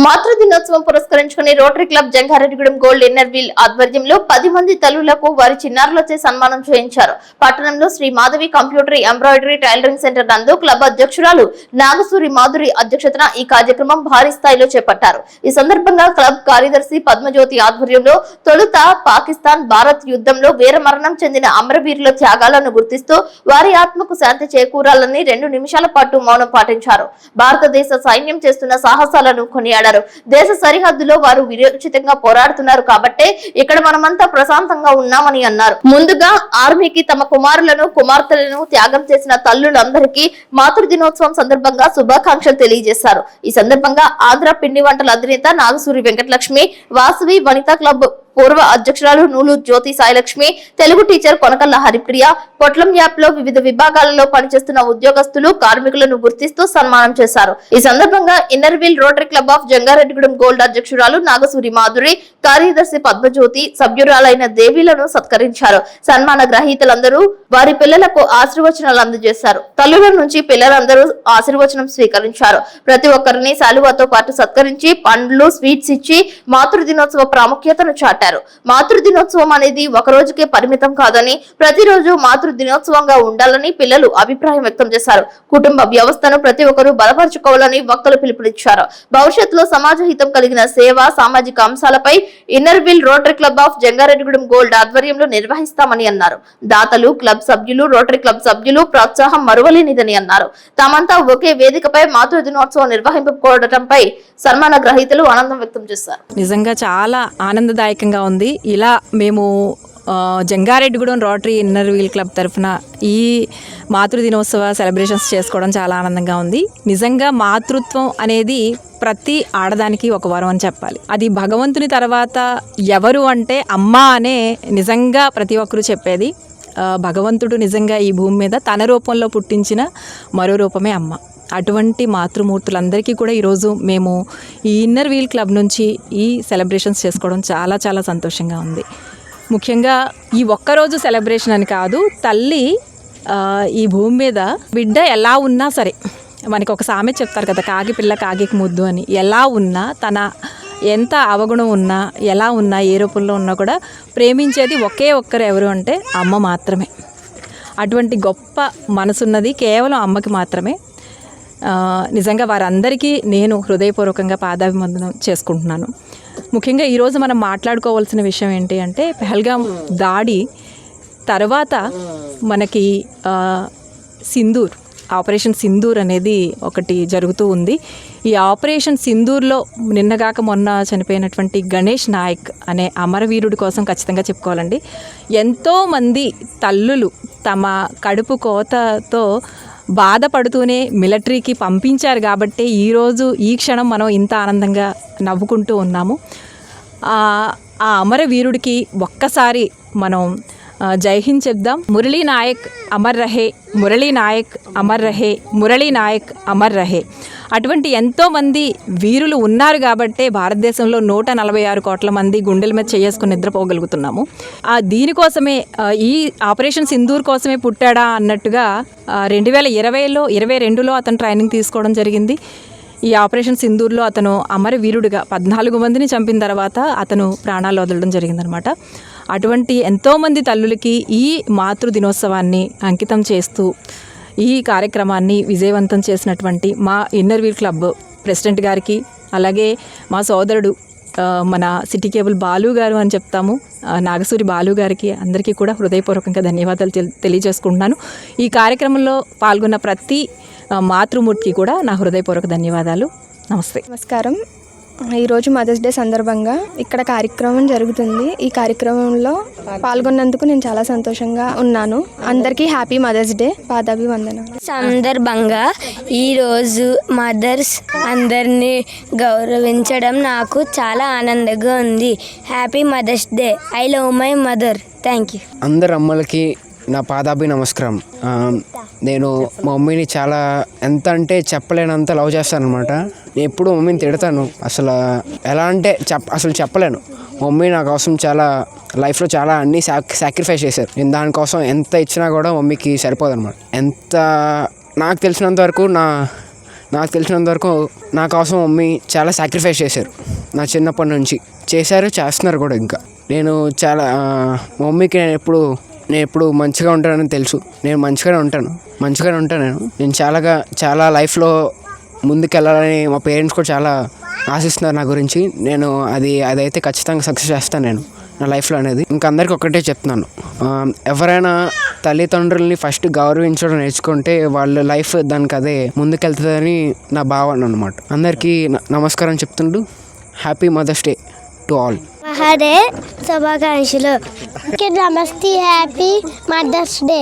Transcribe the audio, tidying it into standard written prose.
మాతృ దినోత్సవం పురస్కరించుకుని Rotary club Jangareddygudem gold inner wheel ఆధ్వర్యంలో 10 మంది తల్లులకు వారి చిన్నారులచే సన్మానం చేయించారు. పట్టణంలో Sri Madhavi computer embroidery tailoring centre నందు క్లబ్ అధ్యక్షురాలు నాగసూరి మాధురి అధ్యక్షతన ఈ కార్యక్రమం భారీ స్థాయిలో చేపట్టారు. ఈ సందర్భంగా క్లబ్ కార్యదర్శి పద్మజ్యోతి ఆధ్వర్యంలో తొలుత పాకిస్తాన్ భారత్ యుద్ధంలో వీరమరణం చెందిన అమరవీరుల త్యాగాలను గుర్తిస్తూ వారి ఆత్మకు శాంతి చేకూరాలని 2 నిమిషాల పాటు మౌనం పాటించారు. భారతదేశ సైన్యం చేస్తున్న సాహసాలను కొనియాడారు. దేశ సరిహద్దులో వారు విరోచితంగా పోరాడుతున్నారు కాబట్టే ఇక్కడ మనమంతా ప్రశాంతంగా ఉన్నామని అన్నారు. ముందుగా ఆర్మీకి తమ కుమారులను కుమార్తెలను త్యాగం చేసిన తల్లులందరికీ మాతృ దినోత్సవం సందర్భంగా శుభాకాంక్షలు తెలియజేశారు. ఈ సందర్భంగా ఆంధ్ర పిండి వంటల అధినేత నాగసూరి వెంకటలక్ష్మి, వాసవి వనితా క్లబ్ పూర్వ అధ్యక్షురాలు నూలు జ్యోతి సాయిలక్ష్మి, తెలుగు టీచర్ కొనకల్ల హరిప్రియ, పొట్లం యాప్ లో వివిధ విభాగాలలో పనిచేస్తున్న ఉద్యోగస్తులు కార్మికులను గుర్తిస్తూ సన్మానం చేశారు. ఈ సందర్భంగా inner wheel Rotary club of Jangareddygudem gold అధ్యక్షురాలు నాగసూరి మాధురి, కార్యదర్శి పద్మజ్యోతి, సభ్యురాలైన దేవీలను సత్కరించారు. సన్మాన గ్రహీతలందరూ వారి పిల్లలకు ఆశీర్వచనాలు అందజేశారు. తల్లుల నుంచి పిల్లలందరూ ఆశీర్వచనం స్వీకరించారు. ప్రతి ఒక్కరిని శాలువాతో పాటు సత్కరించి పండ్లు, స్వీట్స్ ఇచ్చి మాతృ దినోత్సవ ప్రాముఖ్యతను చాటారు. మాతృ దినోత్సవం అనేది ఒక రోజుకే పరిమితం కాదని, ప్రతిరోజు మాతృ దినోత్సవంగా ఉండాలని పిల్లలు అభిప్రాయం వ్యక్తం చేశారు. కుటుంబ వ్యవస్థను ప్రతి ఒక్కరూ బలపరుచుకోవాలని వక్తలు పిలుపునిచ్చారు. భవిష్యత్తులో సమాజ హితం కలిగిన సేవ, సామాజిక అంశాలపై inner wheel Rotary club of Jangareddygudem gold ఆధ్వర్యంలో నిర్వహిస్తామని అన్నారు. దాతలు, క్లబ్ సభ్యులు, రోటరీ క్లబ్ సభ్యులు ప్రోత్సాహం మరువలేనిదని అన్నారు. తామంతా ఒకే వేదికపై మాతృ దినోత్సవం నిర్వహించుకోవడంపై సన్మాన గ్రహీతలు ఆనందం వ్యక్తం చేశారు. నిజంగా చాలా ఆనందదాయకంగా ఉంది. ఇలా మేము Jangareddygudem Rotary inner wheel club తరఫున ఈ మాతృ దినోత్సవ సెలబ్రేషన్స్ చేసుకోవడం చాలా ఆనందంగా ఉంది. నిజంగా మాతృత్వం అనేది ప్రతి ఆడదానికి ఒక వరం అని చెప్పాలి. అది భగవంతుని తర్వాత ఎవరు అంటే అమ్మ అనే నిజంగా ప్రతి ఒక్కరూ చెప్పేది. భగవంతుడు నిజంగా ఈ భూమి మీద తన రూపంలో పుట్టించిన మరో రూపమే అమ్మ. అటువంటి మాతృమూర్తులందరికీ కూడా ఈరోజు మేము ఈ ఇన్నర్ వీల్ క్లబ్ నుంచి ఈ సెలబ్రేషన్స్ చేసుకోవడం చాలా చాలా సంతోషంగా ఉంది. ముఖ్యంగా ఈ ఒక్కరోజు సెలబ్రేషన్ అని కాదు, తల్లి ఈ భూమి మీద బిడ్డ ఎలా ఉన్నా సరే, మనకి ఒక సామెత చెప్తారు కదా, కాకి పిల్ల కాకికి ముద్దు అని. ఎలా ఉన్నా, తన ఎంత అవగుణం ఉన్నా, ఎలా ఉన్నా, ఏ రూపంలో ఉన్నా కూడా ప్రేమించేది ఒకే ఒక్కరు ఎవరు అంటే అమ్మ మాత్రమే. అటువంటి గొప్ప మనసున్నది కేవలం అమ్మకి మాత్రమే. నిజంగా వారందరికీ నేను హృదయపూర్వకంగా పాదాభివందనం చేసుకుంటున్నాను. ముఖ్యంగా ఈరోజు మనం మాట్లాడుకోవాల్సిన విషయం ఏంటి అంటే, పెహల్గాం దాడి తర్వాత మనకి సింధూర్, ఆపరేషన్ సింధూర్ అనేది ఒకటి జరుగుతూ ఉంది. ఈ ఆపరేషన్ సింధూర్లో నిన్నగాక మొన్న చనిపోయినటువంటి గణేష్ నాయక్ అనే అమరవీరుడి కోసం ఖచ్చితంగా చెప్పుకోవాలండి. ఎంతోమంది తల్లులు తమ కడుపు కోతతో బాధపడుతూనే మిలిటరీకి పంపించారు కాబట్టి ఈరోజు ఈ క్షణం మనం ఇంత ఆనందంగా నవ్వుకుంటూ ఉన్నాము. ఆ అమరవీరుడికి ఒక్కసారి మనం జై హింద్ చెప్దాం. మురళీ నాయక్ అమర్ రహే, మురళీ నాయక్ అమర్ రహే, మురళీ నాయక్ అమర్ రహే. అటువంటి ఎంతోమంది వీరులు ఉన్నారు కాబట్టే భారతదేశంలో 146 కోట్ల మంది గుండెల మీద చేసుకుని నిద్రపోగలుగుతున్నాము. దీనికోసమే ఈ ఆపరేషన్ సింధూర్ కోసమే పుట్టాడా అన్నట్టుగా 2022లో అతను ట్రైనింగ్ తీసుకోవడం జరిగింది. ఈ ఆపరేషన్ సింధూర్లో అతను అమరవీరుడిగా 14 మందిని చంపిన తర్వాత అతను ప్రాణాలు వదలడం జరిగిందనమాట. అటువంటి ఎంతోమంది తల్లులకి ఈ మాతృ దినోత్సవాన్ని అంకితం చేస్తూ ఈ కార్యక్రమాన్ని విజయవంతం చేసినటువంటి మా ఇన్నర్ వీల్ క్లబ్ ప్రెసిడెంట్ గారికి, అలాగే మా సోదరుడు మన సిటీ కేబుల్ బాలు గారు అని చెప్తాము, నాగసూరి బాలు గారికి, అందరికీ కూడా హృదయపూర్వకంగా ధన్యవాదాలు తెలియజేసుకుంటున్నాను. ఈ కార్యక్రమంలో పాల్గొన్న ప్రతి మాతృమూర్తికి కూడా నా హృదయపూర్వక ధన్యవాదాలు. నమస్తే. నమస్కారం. ఈరోజు మదర్స్ డే సందర్భంగా ఇక్కడ కార్యక్రమం జరుగుతుంది. ఈ కార్యక్రమంలో పాల్గొన్నందుకు నేను చాలా సంతోషంగా ఉన్నాను. అందరికీ హ్యాపీ మదర్స్ డే, పాదాభివందనాలు. సందర్భంగా ఈరోజు మదర్స్ అందరినీ గౌరవించడం నాకు చాలా ఆనందంగా ఉంది. Happy mothers Day. I love my mother. Thank you. అందరు అమ్మలకి నా పాదాభి నమస్కారం. నేను మా మమ్మీని చాలా ఎంత అంటే చెప్పలేనంత లవ్ చేస్తాను అనమాట. నేను ఎప్పుడు మమ్మీని తిడతాను, అసలు ఎలా అంటే అసలు చెప్పలేను. మమ్మీ నా కోసం చాలా లైఫ్లో చాలా అన్నీ సాక్రిఫైస్ చేశారు. నేను దానికోసం ఎంత ఇచ్చినా కూడా మమ్మీకి సరిపోదు అనమాట. ఎంత నాకు తెలిసినంత వరకు నాకు తెలిసినంత వరకు నా కోసం మమ్మీ చాలా సాక్రిఫైస్ చేశారు. నా చిన్నప్పటి నుంచి చేస్తున్నారు కూడా. ఇంకా నేను చాలా మా మమ్మీకి నేను ఎప్పుడు మంచిగా ఉంటానని తెలుసు. నేను మంచిగానే ఉంటాను. నేను చాలా లైఫ్లో ముందుకెళ్ళాలని మా పేరెంట్స్ కూడా చాలా ఆశిస్తున్నారు నా గురించి. నేను అదైతే ఖచ్చితంగా సక్సెస్ చేస్తాను నేను నా లైఫ్లో అనేది. ఇంకా అందరికీ ఒకటే చెప్తున్నాను, ఎవరైనా తల్లిదండ్రుల్ని ఫస్ట్ గౌరవించడం నేర్చుకుంటే వాళ్ళ లైఫ్ దానికి అదే ముందుకెళ్తుందని నా భావన అన్నమాట. అందరికీ నమస్కారం చెప్తుంటూ happy mothers day to all. మహాడే శుభాకాంక్షలు. నమస్తే, హ్యాపీ మదర్స్ డే.